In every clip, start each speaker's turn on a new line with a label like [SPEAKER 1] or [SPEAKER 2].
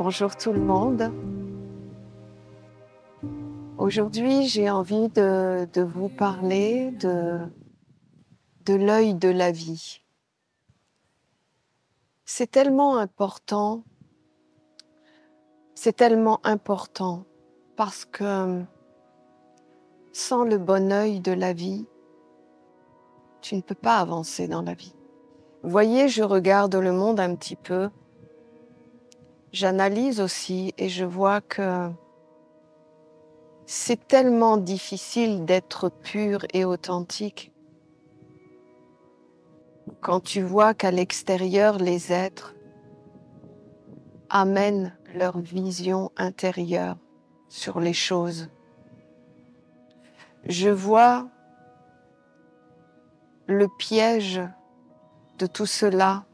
[SPEAKER 1] Bonjour tout le monde. Aujourd'hui, j'ai envie de vous parler de l'œil de la vie. C'est tellement important parce que sans le bon œil de la vie, tu ne peux pas avancer dans la vie. Vous voyez, je regarde le monde un petit peu, j'analyse aussi et je vois que c'est tellement difficile d'être pur et authentique. Quand tu vois qu'à l'extérieur, les êtres amènent leur vision intérieure sur les choses. Je vois le piège de tout cela,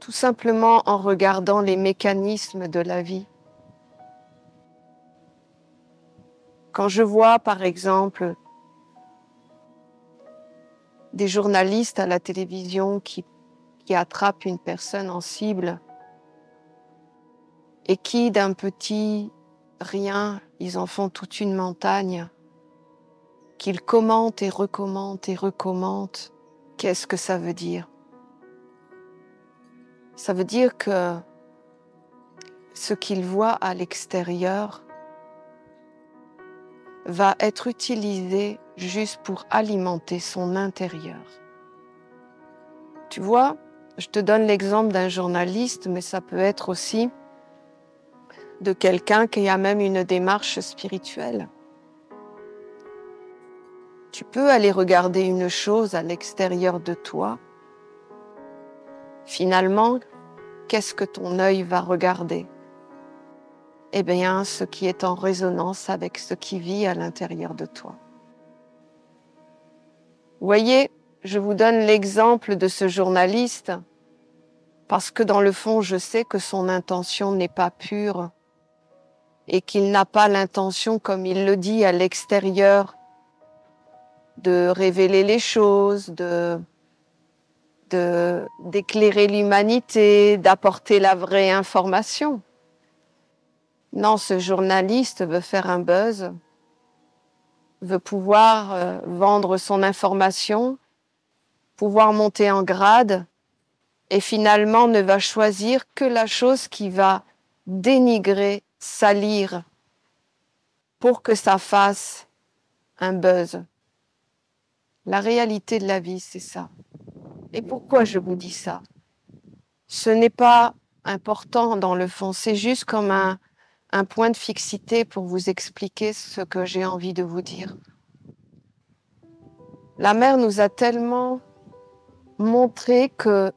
[SPEAKER 1] tout simplement en regardant les mécanismes de la vie. Quand je vois, par exemple, des journalistes à la télévision qui attrapent une personne en cible et qui, d'un petit rien, ils en font toute une montagne, qu'ils commentent et recommentent, qu'est-ce que ça veut dire? Ça veut dire que ce qu'ils voient à l'extérieur va être utilisé juste pour alimenter son intérieur. Tu vois, je te donne l'exemple d'un journaliste, mais ça peut être aussi de quelqu'un qui a même une démarche spirituelle. Tu peux aller regarder une chose à l'extérieur de toi. Finalement, qu'est-ce que ton œil va regarder? Eh bien, ce qui est en résonance avec ce qui vit à l'intérieur de toi. Vous voyez, je vous donne l'exemple de ce journaliste parce que dans le fond, je sais que son intention n'est pas pure et qu'il n'a pas l'intention, comme il le dit à l'extérieur, de révéler les choses, d'éclairer l'humanité, d'apporter la vraie information. Non, ce journaliste veut faire un buzz, veut pouvoir vendre son information, pouvoir monter en grade et finalement ne va choisir que la chose qui va dénigrer, salir pour que ça fasse un buzz. La réalité de la vie, c'est ça. Et pourquoi je vous dis ça? Ce n'est pas important dans le fond, c'est juste comme un point de fixité pour vous expliquer ce que j'ai envie de vous dire. La mère nous a tellement montré que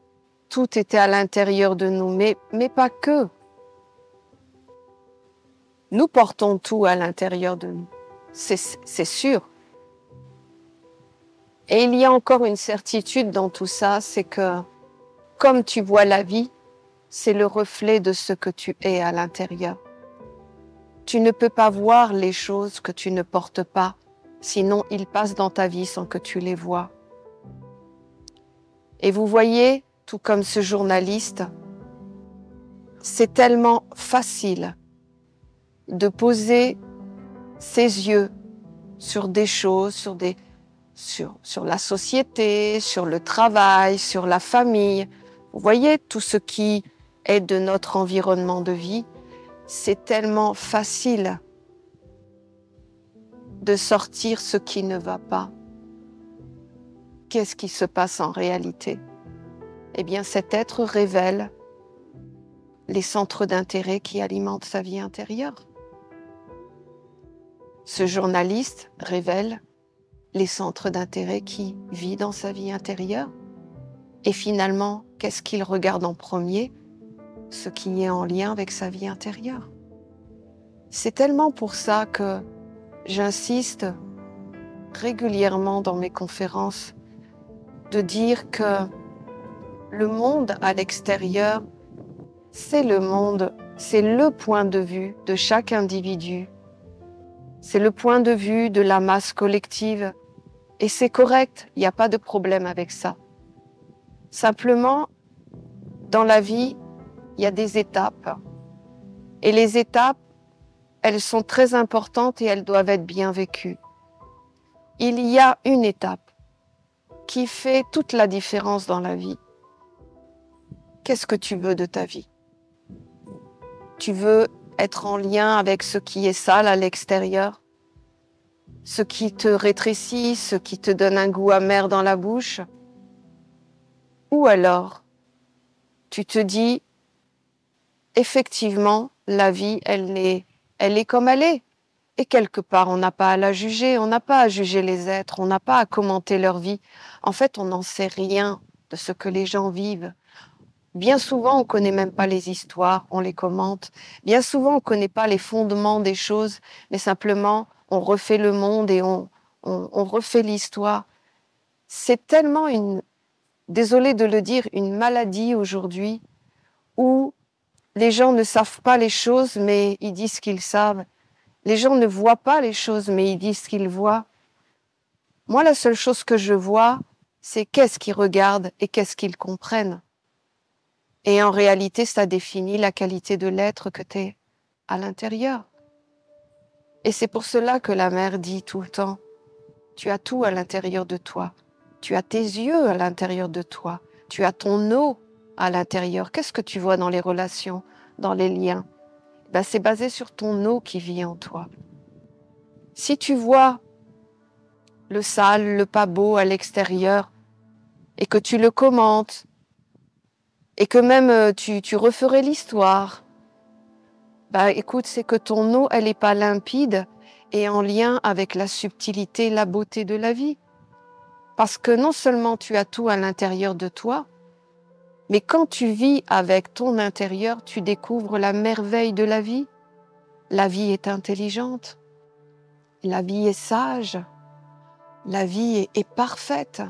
[SPEAKER 1] tout était à l'intérieur de nous, mais pas que. Nous portons tout à l'intérieur de nous, c'est sûr. Et il y a encore une certitude dans tout ça, c'est que comme tu vois la vie, c'est le reflet de ce que tu es à l'intérieur. Tu ne peux pas voir les choses que tu ne portes pas, sinon ils passent dans ta vie sans que tu les vois. Et vous voyez, tout comme ce journaliste, c'est tellement facile de poser ses yeux sur des choses, sur la société, sur le travail, sur la famille. Vous voyez, tout ce qui est de notre environnement de vie, c'est tellement facile de sortir ce qui ne va pas. Qu'est-ce qui se passe en réalité? Eh bien, cet être révèle les centres d'intérêt qui alimentent sa vie intérieure. Ce journaliste révèle les centres d'intérêt qui vit dans sa vie intérieure. Et finalement, qu'est-ce qu'il regarde en premier? Ce qui est en lien avec sa vie intérieure. C'est tellement pour ça que j'insiste régulièrement dans mes conférences de dire que le monde à l'extérieur, c'est le monde, c'est le point de vue de chaque individu. C'est le point de vue de la masse collective. Et c'est correct, il n'y a pas de problème avec ça. Simplement, dans la vie, il y a des étapes. Et les étapes, elles sont très importantes et elles doivent être bien vécues. Il y a une étape qui fait toute la différence dans la vie. Qu'est-ce que tu veux de ta vie? Tu veux être en lien avec ce qui est sale à l'extérieur, ce qui te rétrécit, ce qui te donne un goût amer dans la bouche? Ou alors, tu te dis, effectivement, la vie, elle est comme elle est. Et quelque part, on n'a pas à la juger, on n'a pas à juger les êtres, on n'a pas à commenter leur vie. En fait, on n'en sait rien de ce que les gens vivent. Bien souvent, on ne connaît même pas les histoires, on les commente. Bien souvent, on ne connaît pas les fondements des choses, mais simplement, on refait le monde et on refait l'histoire. C'est tellement désolée de le dire, une maladie aujourd'hui où les gens ne savent pas les choses, mais ils disent qu'ils savent. Les gens ne voient pas les choses, mais ils disent qu'ils voient. Moi, la seule chose que je vois, c'est qu'est-ce qu'ils regardent et qu'est-ce qu'ils comprennent. Et en réalité, ça définit la qualité de l'être que tu es à l'intérieur. Et c'est pour cela que la mère dit tout le temps, tu as tout à l'intérieur de toi. Tu as tes yeux à l'intérieur de toi. Tu as ton eau à l'intérieur. Qu'est-ce que tu vois dans les relations, dans les liens? Ben, c'est basé sur ton eau qui vit en toi. Si tu vois le sale, le pas beau à l'extérieur, et que tu le commentes, et que même tu referais l'histoire, bah écoute, c'est que ton eau, elle n'est pas limpide et en lien avec la subtilité, la beauté de la vie. Parce que non seulement tu as tout à l'intérieur de toi, mais quand tu vis avec ton intérieur, tu découvres la merveille de la vie. La vie est intelligente, la vie est sage, la vie est parfaite.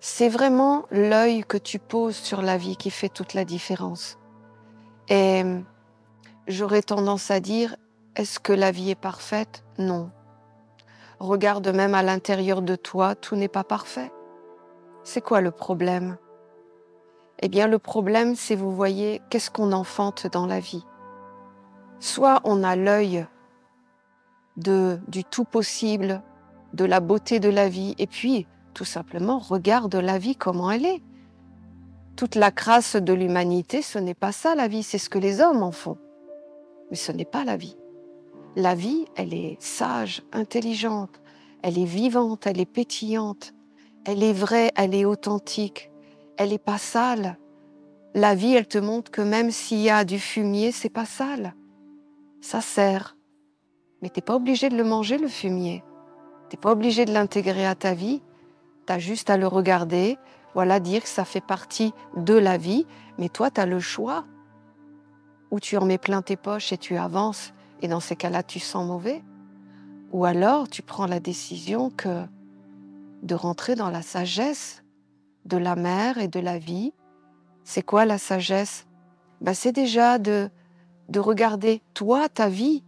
[SPEAKER 1] C'est vraiment l'œil que tu poses sur la vie qui fait toute la différence. Et j'aurais tendance à dire, est-ce que la vie est parfaite? Non. Regarde même à l'intérieur de toi, tout n'est pas parfait. C'est quoi le problème? Eh bien, le problème, c'est, vous voyez, qu'est-ce qu'on enfante dans la vie? Soit on a l'œil du tout possible, de la beauté de la vie, et puis, tout simplement, regarde la vie comment elle est. Toute la crasse de l'humanité, ce n'est pas ça la vie, c'est ce que les hommes en font. Mais ce n'est pas la vie. La vie, elle est sage, intelligente, elle est vivante, elle est pétillante, elle est vraie, elle est authentique, elle n'est pas sale. La vie, elle te montre que même s'il y a du fumier, c'est pas sale. Ça sert. Mais t'es pas obligé de le manger, le fumier. T'es pas obligé de l'intégrer à ta vie. Tu as juste à le regarder, voilà, dire que ça fait partie de la vie, mais toi, tu as le choix. Ou tu en mets plein tes poches et tu avances, et dans ces cas-là, tu sens mauvais. Ou alors, tu prends la décision de rentrer dans la sagesse de la mère et de la vie. C'est quoi la sagesse? Ben, c'est déjà de regarder, toi, ta vie.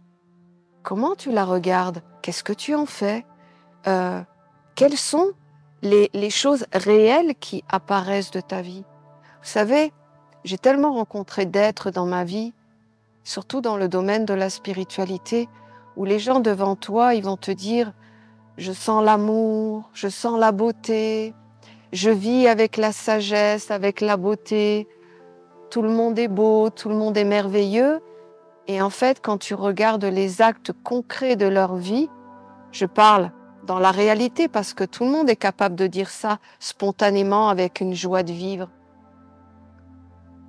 [SPEAKER 1] Comment tu la regardes? Qu'est-ce que tu en fais? Quelles sont les choses réelles qui apparaissent de ta vie? Vous savez, j'ai tellement rencontré d'êtres dans ma vie, surtout dans le domaine de la spiritualité, où les gens devant toi, ils vont te dire « je sens l'amour, je sens la beauté, je vis avec la sagesse, avec la beauté, tout le monde est beau, tout le monde est merveilleux ». Et en fait, quand tu regardes les actes concrets de leur vie, je parle dans la réalité parce que tout le monde est capable de dire ça spontanément avec une joie de vivre.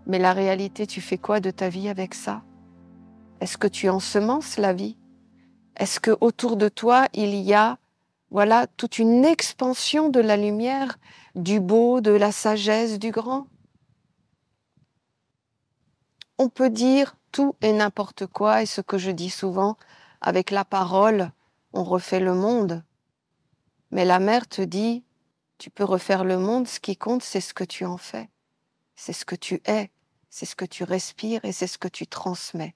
[SPEAKER 1] Mais la réalité, tu fais quoi de ta vie avec ça? Est-ce que tu ensemences la vie? Est-ce que autour de toi, il y a, voilà, toute une expansion de la lumière, du beau, de la sagesse, du grand? On peut dire tout et n'importe quoi, et ce que je dis souvent, avec la parole, on refait le monde. Mais la mère te dit, tu peux refaire le monde, ce qui compte, c'est ce que tu en fais. C'est ce que tu es, c'est ce que tu respires et c'est ce que tu transmets.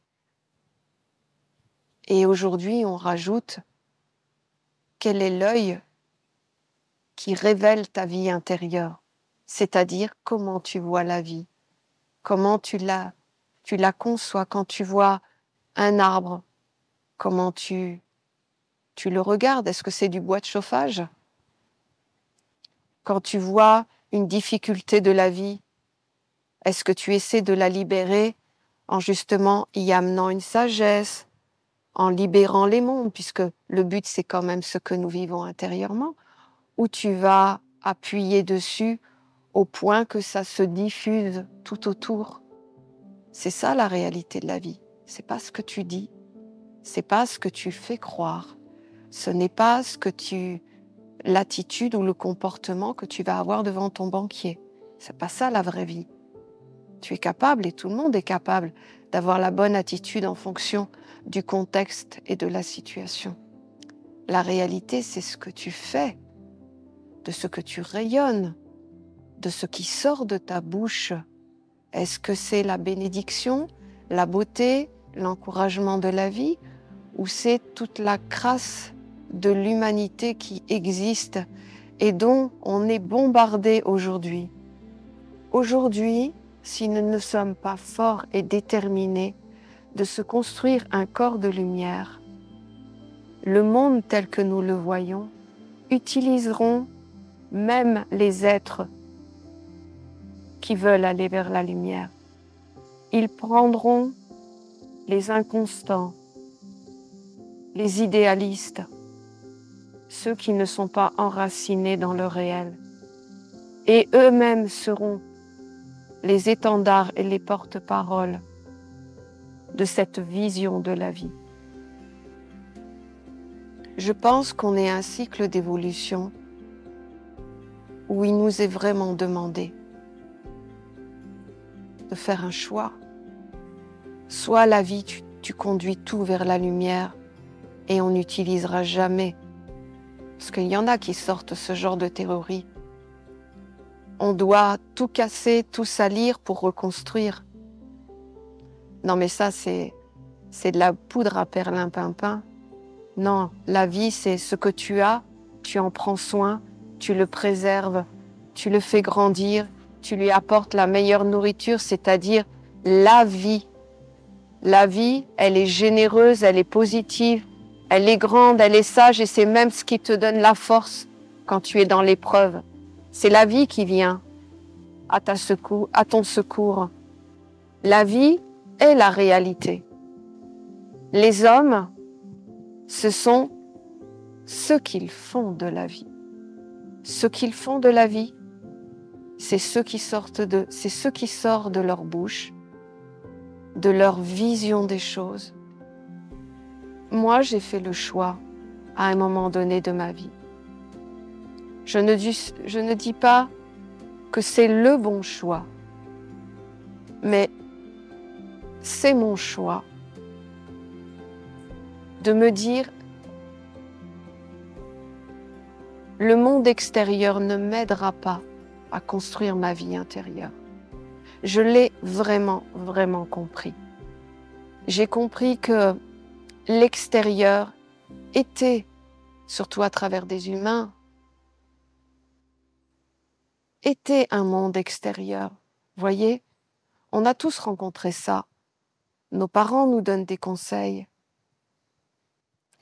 [SPEAKER 1] Et aujourd'hui, on rajoute, quel est l'œil qui révèle ta vie intérieure? C'est-à-dire comment tu vois la vie, comment tu la conçois quand tu vois Un arbre, comment tu le regardes? Est-ce que c'est du bois de chauffage? Quand tu vois une difficulté de la vie, est-ce que tu essaies de la libérer en justement y amenant une sagesse, en libérant les mondes, puisque le but c'est quand même ce que nous vivons intérieurement, ou tu vas appuyer dessus au point que ça se diffuse tout autour? C'est ça la réalité de la vie. C'est pas ce que tu dis, c'est pas ce que tu fais croire, ce n'est pas l'attitude ou le comportement que tu vas avoir devant ton banquier. C'est pas ça la vraie vie. Tu es capable, et tout le monde est capable, d'avoir la bonne attitude en fonction du contexte et de la situation. La réalité, c'est ce que tu fais, de ce que tu rayonnes, de ce qui sort de ta bouche. Est-ce que c'est la bénédiction, la beauté, l'encouragement de la vie, ou c'est toute la crasse de l'humanité qui existe et dont on est bombardé aujourd'hui? Aujourd'hui, si nous ne sommes pas forts et déterminés de se construire un corps de lumière, le monde tel que nous le voyons utiliseront même les êtres qui veulent aller vers la lumière. Ils prendront les inconstants, les idéalistes, ceux qui ne sont pas enracinés dans le réel, et eux-mêmes seront les étendards et les porte-paroles de cette vision de la vie. Je pense qu'on est à un cycle d'évolution où il nous est vraiment demandé de faire un choix. Soit la vie, tu conduis tout vers la lumière et on n'utilisera jamais, parce qu'il y en a qui sortent ce genre de théorie. On doit tout casser, tout salir pour reconstruire. Non mais ça c'est de la poudre à perlimpinpin. Non, la vie c'est ce que tu as, tu en prends soin, tu le préserves, tu le fais grandir, tu lui apportes la meilleure nourriture, c'est-à-dire la vie. La vie, elle est généreuse, elle est positive, elle est grande, elle est sage et c'est même ce qui te donne la force quand tu es dans l'épreuve. C'est la vie qui vient à ton secours. La vie est la réalité. Les hommes, ce sont ce qu'ils font de la vie. Ce qu'ils font de la vie, c'est ce qui sort de leur bouche, de leur vision des choses. Moi, j'ai fait le choix à un moment donné de ma vie. Je ne dis pas que c'est le bon choix, mais c'est mon choix de me dire le monde extérieur ne m'aidera pas à construire ma vie intérieure. Je l'ai vraiment, vraiment compris. J'ai compris que l'extérieur était, surtout à travers des humains, était un monde extérieur. Voyez, on a tous rencontré ça. Nos parents nous donnent des conseils.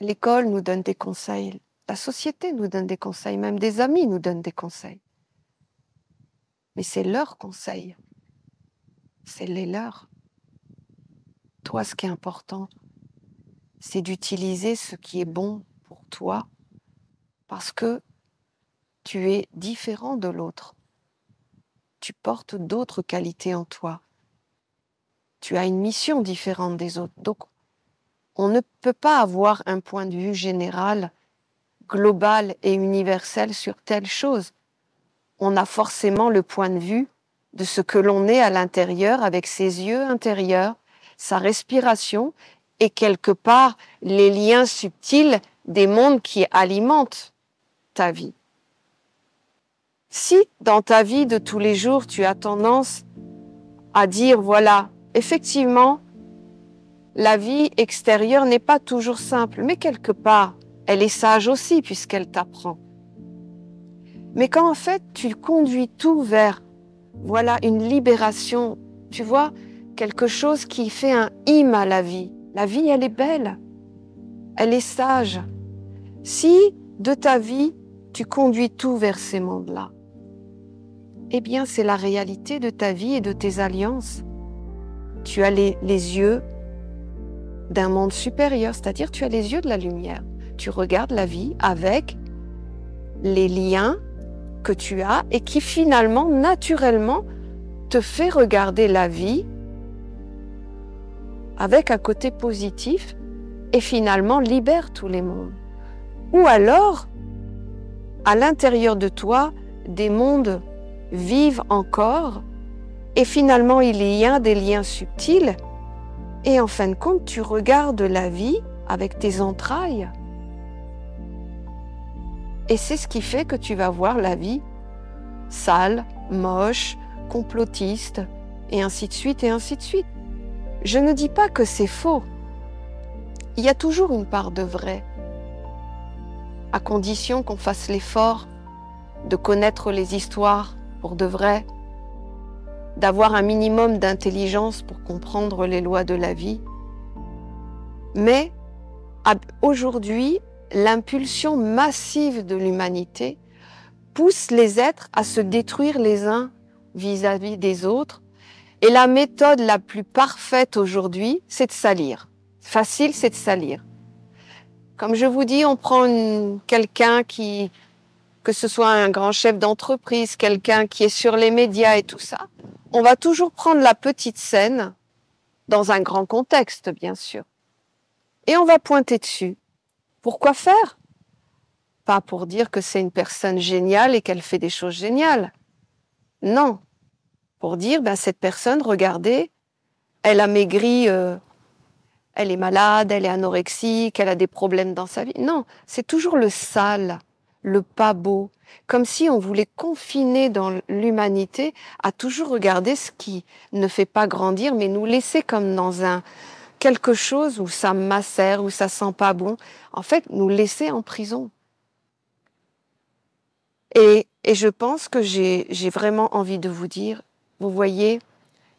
[SPEAKER 1] L'école nous donne des conseils. La société nous donne des conseils. Même des amis nous donnent des conseils. Mais c'est leurs conseils. C'est les leurs. Toi, ce qui est important, c'est d'utiliser ce qui est bon pour toi parce que tu es différent de l'autre. Tu portes d'autres qualités en toi. Tu as une mission différente des autres. Donc, on ne peut pas avoir un point de vue général, global et universel sur telle chose. On a forcément le point de vue de ce que l'on est à l'intérieur, avec ses yeux intérieurs, sa respiration et quelque part les liens subtils des mondes qui alimentent ta vie. Si dans ta vie de tous les jours, tu as tendance à dire, voilà, effectivement, la vie extérieure n'est pas toujours simple, mais quelque part, elle est sage aussi puisqu'elle t'apprend. Mais quand en fait, tu conduis tout vers, voilà, une libération, tu vois, quelque chose qui fait un hymne à la vie, La vie, elle est belle, elle est sage. Si de ta vie, tu conduis tout vers ces mondes-là, eh bien, c'est la réalité de ta vie et de tes alliances. Tu as les yeux d'un monde supérieur, c'est-à-dire tu as les yeux de la lumière. Tu regardes la vie avec les liens que tu as et qui finalement, naturellement, te fait regarder la vie avec un côté positif et finalement libère tous les mondes. Ou alors, à l'intérieur de toi, des mondes vivent encore et finalement il y a des liens subtils et en fin de compte, tu regardes la vie avec tes entrailles. Et c'est ce qui fait que tu vas voir la vie sale, moche, complotiste, et ainsi de suite, et ainsi de suite. Je ne dis pas que c'est faux. Il y a toujours une part de vrai, à condition qu'on fasse l'effort de connaître les histoires pour de vrai, d'avoir un minimum d'intelligence pour comprendre les lois de la vie. Mais aujourd'hui, l'impulsion massive de l'humanité pousse les êtres à se détruire les uns vis-à-vis des autres. Et la méthode la plus parfaite aujourd'hui, c'est de salir. Facile, c'est de salir. Comme je vous dis, on prend quelqu'un que ce soit un grand chef d'entreprise, quelqu'un qui est sur les médias et tout ça, on va toujours prendre la petite scène dans un grand contexte, bien sûr. Et on va pointer dessus. Pourquoi faire? Pas pour dire que c'est une personne géniale et qu'elle fait des choses géniales. Non. Pour dire, cette personne, regardez, elle a maigri, elle est malade, elle est anorexique, elle a des problèmes dans sa vie. Non, c'est toujours le sale, le pas beau. Comme si on voulait confiner dans l'humanité à toujours regarder ce qui ne fait pas grandir, mais nous laisser comme dans quelque chose où ça macère, où ça sent pas bon. En fait, nous laisser en prison. Et je pense que j'ai vraiment envie de vous dire, vous voyez,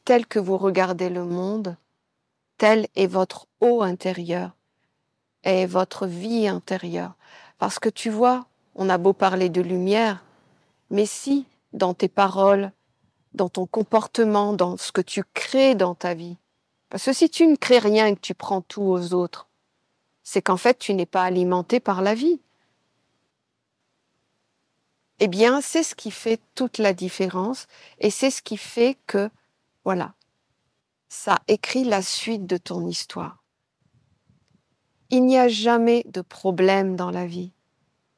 [SPEAKER 1] tel que vous regardez le monde, tel est votre eau intérieure, est votre vie intérieure. Parce que tu vois, on a beau parler de lumière, mais si dans tes paroles, dans ton comportement, dans ce que tu crées dans ta vie, parce que si tu ne crées rien et que tu prends tout aux autres, c'est qu'en fait tu n'es pas alimenté par la vie. Eh bien, c'est ce qui fait toute la différence et c'est ce qui fait que, voilà, ça écrit la suite de ton histoire. Il n'y a jamais de problème dans la vie.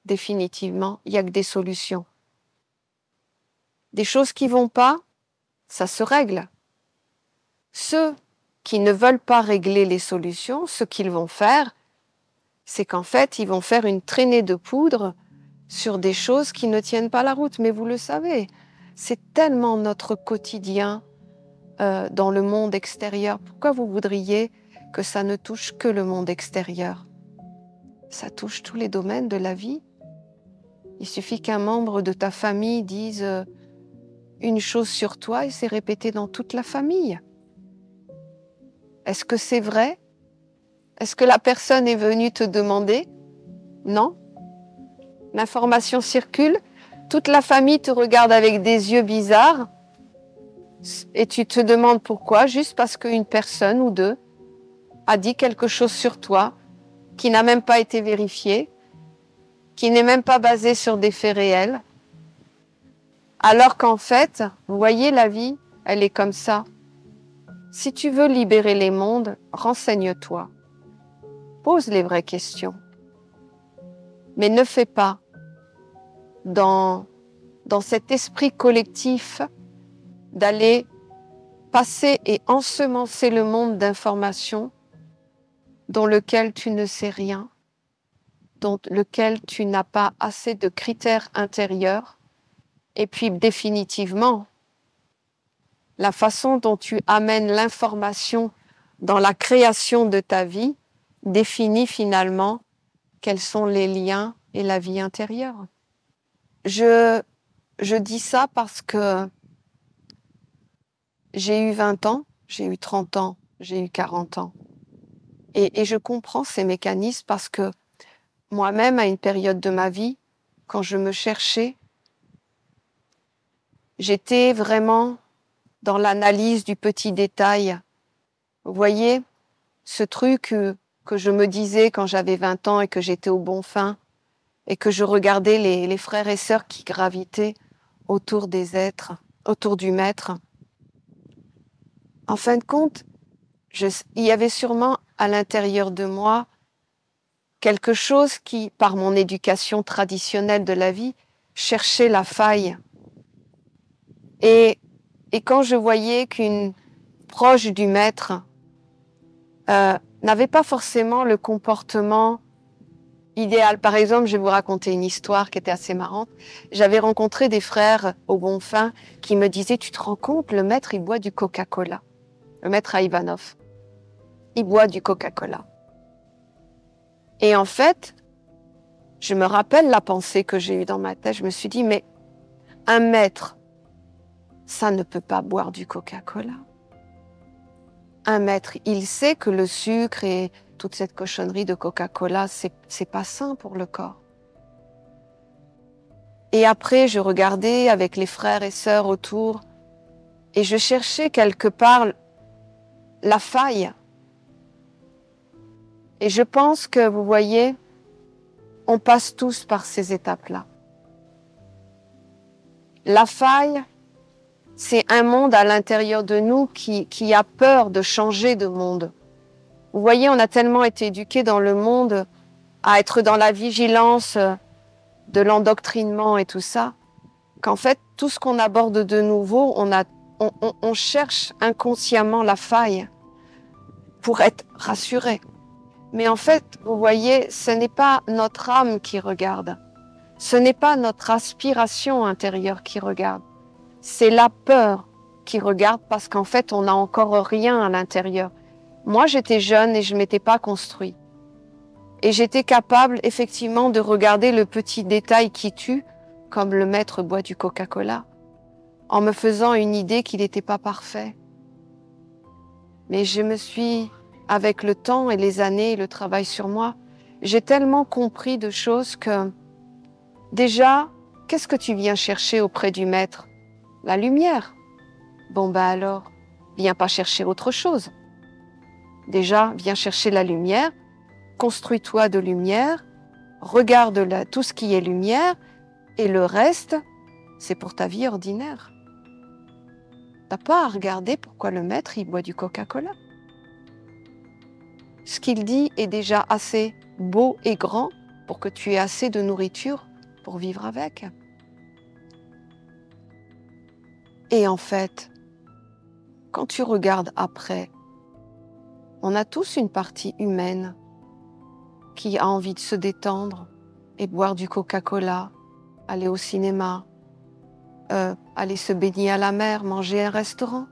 [SPEAKER 1] Définitivement, il n'y a que des solutions. Des choses qui ne vont pas, ça se règle. Ceux qui ne veulent pas régler les solutions, ce qu'ils vont faire, c'est qu'en fait, ils vont faire une traînée de poudre sur des choses qui ne tiennent pas la route. Mais vous le savez, c'est tellement notre quotidien dans le monde extérieur. Pourquoi vous voudriez que ça ne touche que le monde extérieur? Ça touche tous les domaines de la vie. Il suffit qu'un membre de ta famille dise une chose sur toi et c'est répété dans toute la famille. Est-ce que c'est vrai? Est-ce que la personne est venue te demander? Non. L'information circule, toute la famille te regarde avec des yeux bizarres et tu te demandes pourquoi, juste parce qu'une personne ou deux a dit quelque chose sur toi qui n'a même pas été vérifié, qui n'est même pas basé sur des faits réels. Alors qu'en fait, vous voyez, la vie, elle est comme ça. Si tu veux libérer les mondes, renseigne-toi. Pose les vraies questions. Mais ne fais pas dans cet esprit collectif d'aller passer et ensemencer le monde d'informations dans lequel tu ne sais rien, dans lequel tu n'as pas assez de critères intérieurs. Et puis définitivement, la façon dont tu amènes l'information dans la création de ta vie définit finalement quels sont les liens et la vie intérieure. Je dis ça parce que j'ai eu 20 ans, j'ai eu 30 ans, j'ai eu 40 ans. Et je comprends ces mécanismes parce que moi-même, à une période de ma vie, quand je me cherchais, j'étais vraiment dans l'analyse du petit détail. Vous voyez, ce truc que je me disais quand j'avais 20 ans et que j'étais au bon fin, et que je regardais les frères et sœurs qui gravitaient autour des êtres, autour du maître. En fin de compte, il y avait sûrement à l'intérieur de moi quelque chose qui, par mon éducation traditionnelle de la vie, cherchait la faille. Et quand je voyais qu'une proche du maître n'avait pas forcément le comportement idéal. Par exemple, je vais vous raconter une histoire qui était assez marrante. J'avais rencontré des frères au bon fin qui me disaient, tu te rends compte, le maître, il boit du Coca-Cola. Le maître à Ivanov. Il boit du Coca-Cola. Et en fait, je me rappelle la pensée que j'ai eue dans ma tête. Je me suis dit, mais un maître, ça ne peut pas boire du Coca-Cola. Un maître, il sait que le sucre et toute cette cochonnerie de Coca-Cola, c'est pas sain pour le corps. Et après, je regardais avec les frères et sœurs autour et je cherchais quelque part la faille. Et je pense que, vous voyez, on passe tous par ces étapes-là. La faille, c'est un monde à l'intérieur de nous qui a peur de changer de monde. Vous voyez, on a tellement été éduqués dans le monde à être dans la vigilance de l'endoctrinement et tout ça, qu'en fait, tout ce qu'on aborde de nouveau, on cherche inconsciemment la faille pour être rassuré. Mais en fait, vous voyez, ce n'est pas notre âme qui regarde. Ce n'est pas notre aspiration intérieure qui regarde. C'est la peur qui regarde parce qu'en fait, on n'a encore rien à l'intérieur. Moi, j'étais jeune et je ne m'étais pas construit. Et j'étais capable, effectivement, de regarder le petit détail qui tue, comme le maître boit du Coca-Cola, en me faisant une idée qu'il n'était pas parfait. Mais je me suis, avec le temps et les années, le travail sur moi, j'ai tellement compris de choses que, déjà, qu'est-ce que tu viens chercher auprès du maître? La lumière. Bon, ben alors, viens pas chercher autre chose. Déjà, viens chercher la lumière, construis-toi de lumière, regarde tout ce qui est lumière, et le reste, c'est pour ta vie ordinaire. T'as pas à regarder pourquoi le maître, il boit du Coca-Cola. Ce qu'il dit est déjà assez beau et grand pour que tu aies assez de nourriture pour vivre avec. Et en fait, quand tu regardes après, on a tous une partie humaine qui a envie de se détendre et boire du Coca-Cola, aller au cinéma, aller se baigner à la mer, manger à un restaurant.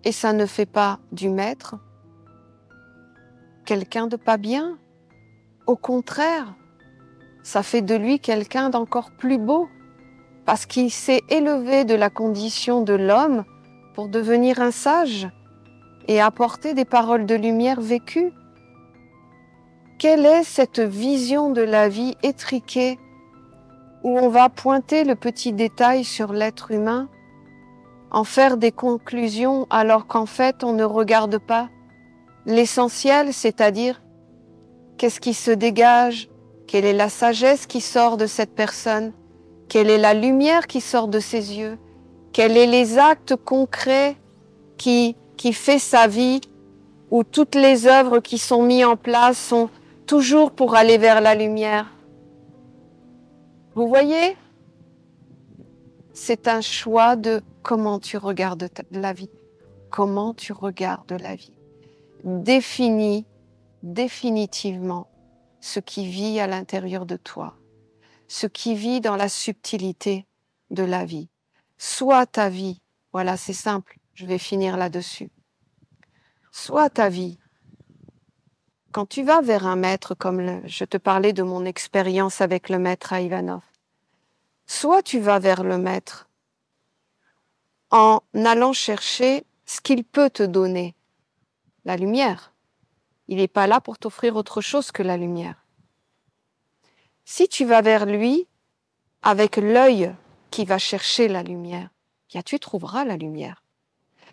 [SPEAKER 1] Et ça ne fait pas du maître quelqu'un de pas bien. Au contraire, ça fait de lui quelqu'un d'encore plus beau parce qu'il s'est élevé de la condition de l'homme pour devenir un sage et apporter des paroles de lumière vécues. Quelle est cette vision de la vie étriquée où on va pointer le petit détail sur l'être humain, en faire des conclusions alors qu'en fait on ne regarde pas l'essentiel, c'est-à-dire qu'est-ce qui se dégage, quelle est la sagesse qui sort de cette personne, quelle est la lumière qui sort de ses yeux, quels sont les actes concrets qui fait sa vie, où toutes les œuvres qui sont mises en place sont toujours pour aller vers la lumière. Vous voyez, c'est un choix de comment tu regardes la vie. Comment tu regardes la vie. Définis définitivement ce qui vit à l'intérieur de toi, ce qui vit dans la subtilité de la vie. Soit ta vie, voilà, c'est simple, je vais finir là-dessus. Soit ta vie, quand tu vas vers un maître, comme je te parlais de mon expérience avec le maître à Ivanov, soit tu vas vers le maître en allant chercher ce qu'il peut te donner, la lumière. Il n'est pas là pour t'offrir autre chose que la lumière. Si tu vas vers lui avec l'œil qui va chercher la lumière, bien tu trouveras la lumière.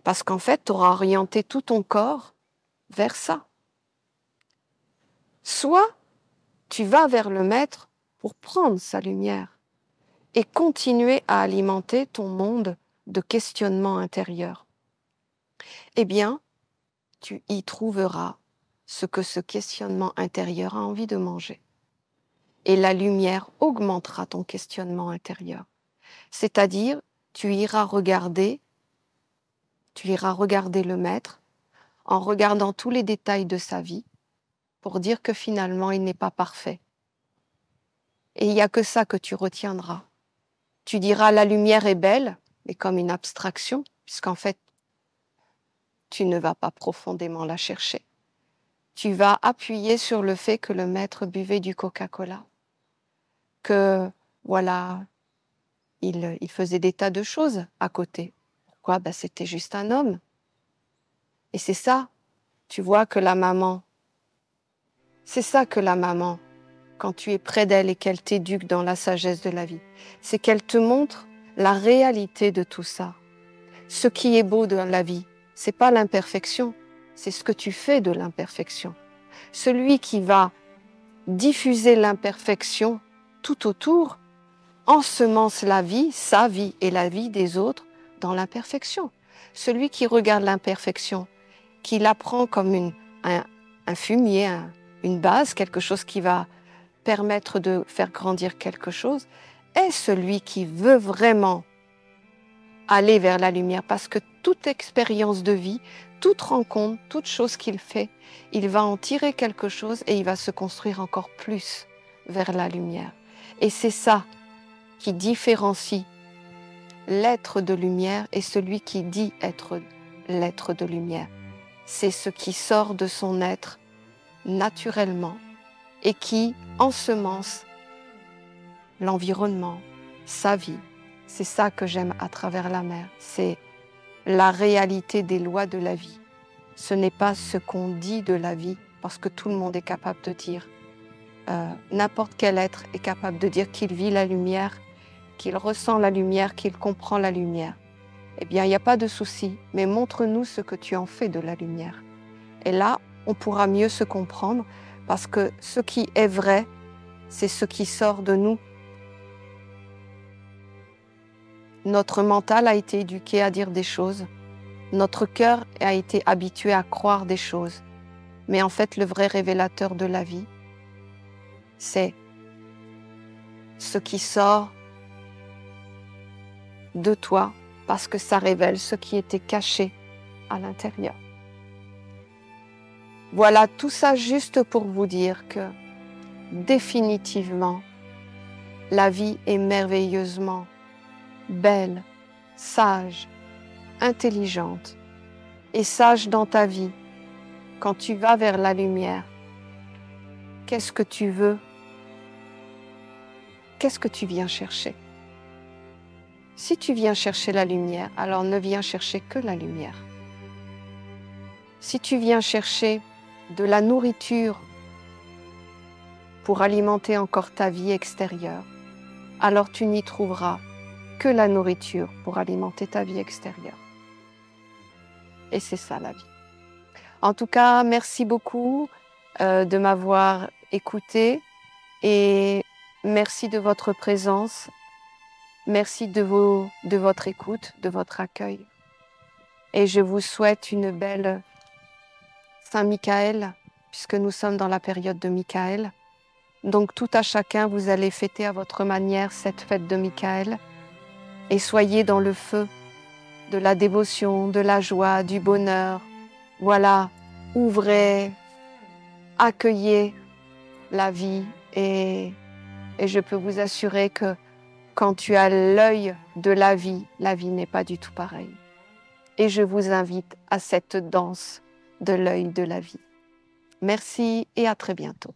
[SPEAKER 1] Parce qu'en fait, tu auras orienté tout ton corps vers ça. Soit tu vas vers le maître pour prendre sa lumière et continuer à alimenter ton monde de questionnement intérieur. Eh bien, tu y trouveras ce que ce questionnement intérieur a envie de manger. Et la lumière augmentera ton questionnement intérieur. C'est-à-dire, tu iras regarder le maître en regardant tous les détails de sa vie pour dire que finalement, il n'est pas parfait. Et il n'y a que ça que tu retiendras. Tu diras la lumière est belle, mais comme une abstraction, puisqu'en fait, tu ne vas pas profondément la chercher. Tu vas appuyer sur le fait que le maître buvait du Coca-Cola, que voilà, il faisait des tas de choses à côté. Pourquoi ? C'était juste un homme. Et c'est ça, tu vois que la maman, c'est ça que la maman, quand tu es près d'elle et qu'elle t'éduque dans la sagesse de la vie, c'est qu'elle te montre la réalité de tout ça. Ce qui est beau dans la vie, c'est pas l'imperfection, c'est ce que tu fais de l'imperfection. Celui qui va diffuser l'imperfection tout autour ensemence la vie, sa vie et la vie des autres dans l'imperfection. Celui qui regarde l'imperfection, qui la prend comme un fumier, une base, quelque chose qui va permettre de faire grandir quelque chose, est celui qui veut vraiment aller vers la lumière, parce que toute expérience de vie, toute rencontre, toute chose qu'il fait, il va en tirer quelque chose et il va se construire encore plus vers la lumière. Et c'est ça qui différencie l'être de lumière et celui qui dit être l'être de lumière. C'est ce qui sort de son être naturellement et qui ensemence l'environnement, sa vie. C'est ça que j'aime à travers la mer, c'est la réalité des lois de la vie. Ce n'est pas ce qu'on dit de la vie, parce que tout le monde est capable de dire, n'importe quel être est capable de dire qu'il vit la lumière, qu'il ressent la lumière, qu'il comprend la lumière. Eh bien, il n'y a pas de souci, mais montre-nous ce que tu en fais de la lumière. Et là, on pourra mieux se comprendre, parce que ce qui est vrai, c'est ce qui sort de nous. Notre mental a été éduqué à dire des choses. Notre cœur a été habitué à croire des choses. Mais en fait, le vrai révélateur de la vie, c'est ce qui sort de toi, parce que ça révèle ce qui était caché à l'intérieur. Voilà, tout ça juste pour vous dire que définitivement, la vie est merveilleusement belle, sage, intelligente et sage dans ta vie. Quand tu vas vers la lumière, qu'est-ce que tu veux? Qu'est-ce que tu viens chercher? Si tu viens chercher la lumière, alors ne viens chercher que la lumière. Si tu viens chercher de la nourriture pour alimenter encore ta vie extérieure, alors tu n'y trouveras que la nourriture pour alimenter ta vie extérieure. Et c'est ça la vie. En tout cas, merci beaucoup de m'avoir écouté et merci de votre présence. Merci de votre écoute, de votre accueil. Et je vous souhaite une belle Saint-Michael, puisque nous sommes dans la période de Michael. Donc tout à chacun, vous allez fêter à votre manière cette fête de Michael. Et soyez dans le feu de la dévotion, de la joie, du bonheur. Voilà, ouvrez, accueillez la vie. Et je peux vous assurer que quand tu as l'œil de la vie n'est pas du tout pareille. Et je vous invite à cette danse de l'œil de la vie. Merci et à très bientôt.